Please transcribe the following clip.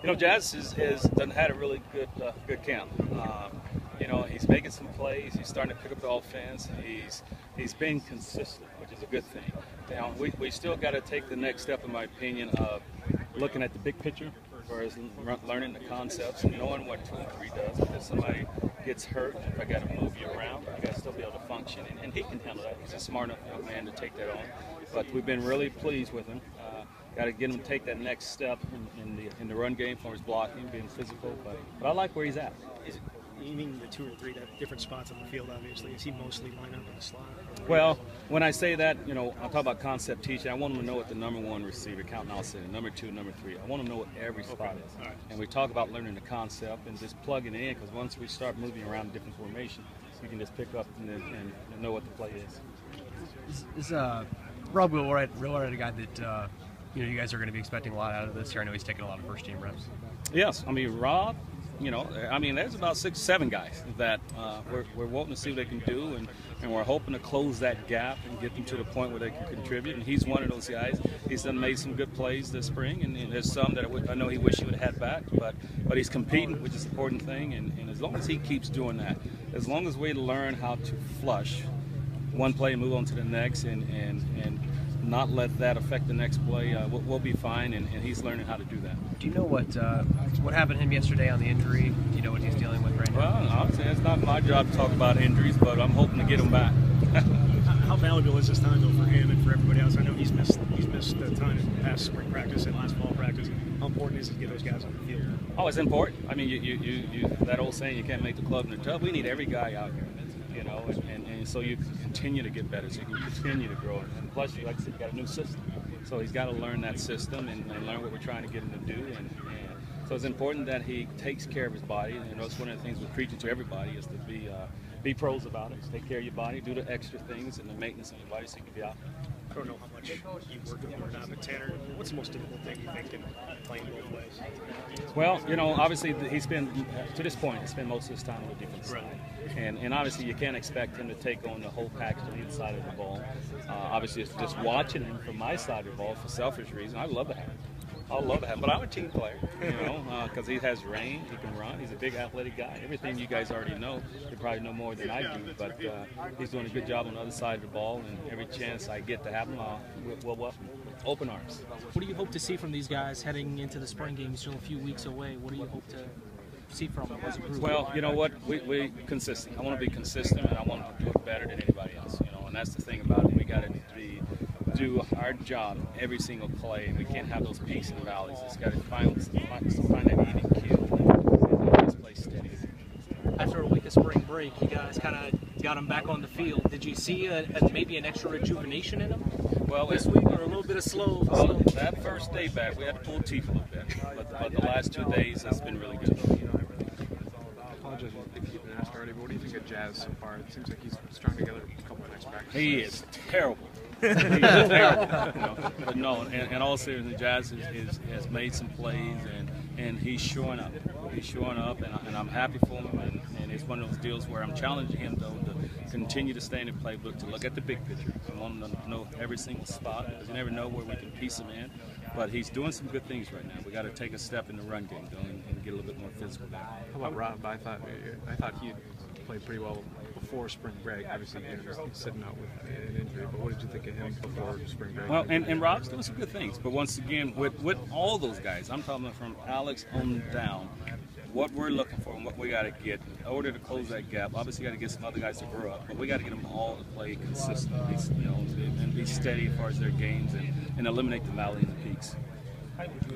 You know, Jazz has done had a really good camp. You know, he's making some plays. He's starting to pick up the offense. He's been consistent, which is a good thing. You know, we still got to take the next step, in my opinion, of looking at the big picture, as far as learning the concepts and knowing what 2 and 3 does. If somebody gets hurt, if I got to move you around, you got to still be able to function, and he can handle that. He's a smart enough young man to take that on. But we've been really pleased with him. Got to get him to take that next step in the run game for his blocking, being physical. But I like where he's at. You mean the 2 or 3 different spots on the field, obviously. Is he mostly line up in the slot? Well, when I say that, you know, I talk about concept teaching. I want him to know what the #1 receiver, counting out center, #2, #3. I want him to know what every spot is. Right. And we talk about learning the concept and just plugging it in, because once we start moving around different formations, you can just pick up and know what the play is. Is Rob Wheelwright a guy that you guys are going to be expecting a lot out of this year? I know he's taking a lot of first-team reps. Yes, I mean, Rob, you know, I mean, there's about 6, 7 guys that we're wanting to see what they can do, and we're hoping to close that gap and get them to the point where they can contribute. And he's one of those guys. He's made some good plays this spring, and there's some that I know he wish he would have had back, but he's competing, which is the important thing. And as long as he keeps doing that, as long as we learn how to flush one play and move on to the next, and not let that affect the next play, we'll be fine, and he's learning how to do that. Do you know what happened to him yesterday on the injury? Do you know what he's dealing with right now? Well, honestly, it's not my job to talk about injuries, but I'm hoping to get him back. How valuable is this time, though, for him and for everybody else? I know he's missed the time in past spring practice and last fall practice. How important is it to get those guys on the field? Oh, it's important. I mean, you that old saying, you can't make the club in the tub. We need every guy out here, you know, and so you can continue to get better, so you can continue to grow. And plus, like I said, you got a new system, so he's got to learn that system and learn what we're trying to get him to do. And so it's important that he takes care of his body. And that's one of the things we're preaching to everybody, is to be pros about it. Take care of your body, do the extra things and the maintenance of your body, so you can be out. I don't know how much you've worked with him or not, but Tanner, what's the most difficult thing you think in playing both ways? Well, you know, obviously he spent most of his time on the defensive side, and obviously you can't expect him to take on the whole package on either side of the ball. Obviously, it's just watching him from my side of the ball for selfish reasons. I love to have him. I love to have him, but I'm a team player, you know, because he has range, he can run, he's a big athletic guy. Everything you guys already know, you probably know more than I do, but he's doing a good job on the other side of the ball, and every chance I get to have him, we'll welcome him. Open arms. What do you hope to see from these guys heading into the spring game? Still a few weeks away. What do you hope to see from them? Well, you know what? We consistent. I want to be consistent, and I want to do it better than anybody else. You know, and that's the thing about it. We got to do our job every single play, and we can't have those peaks and valleys. It's got to find that even keel and just play steady. After a week of spring break, you guys kind of got him back on the field. Did you see maybe an extra rejuvenation in him? Well, this week, or a little bit of slow? That first day back, we had to pull teeth a little bit, but the last 2 days has been really good. I apologize if you've been asked already, but what do you think of Jazz so far? It seems like he's strung together a couple of nice practices. He is terrible. He's terrible. You know? But no, and all seriously, Jazz has made some plays, and he's showing up. He's showing up, and I'm happy for him. And it's one of those deals where I'm challenging him, though, to continue to stay in the playbook, to look at the big picture. I want him to know every single spot, because you never know where we can piece him in. But he's doing some good things right now. We got to take a step in the run game, though, and get a little bit more physical there. How about Rob? I thought he played pretty well before spring break. Obviously, he's sitting out with an injury. But what did you think of him before spring break? Well, and Rob's doing some good things. But once again, with all those guys, I'm talking from Alex on down, what we're looking for and what we got to get in order to close that gap. Obviously, got to get some other guys to grow up, but we got to get them all to play consistently, you know, and be steady as far as their games and eliminate the valley and the peaks.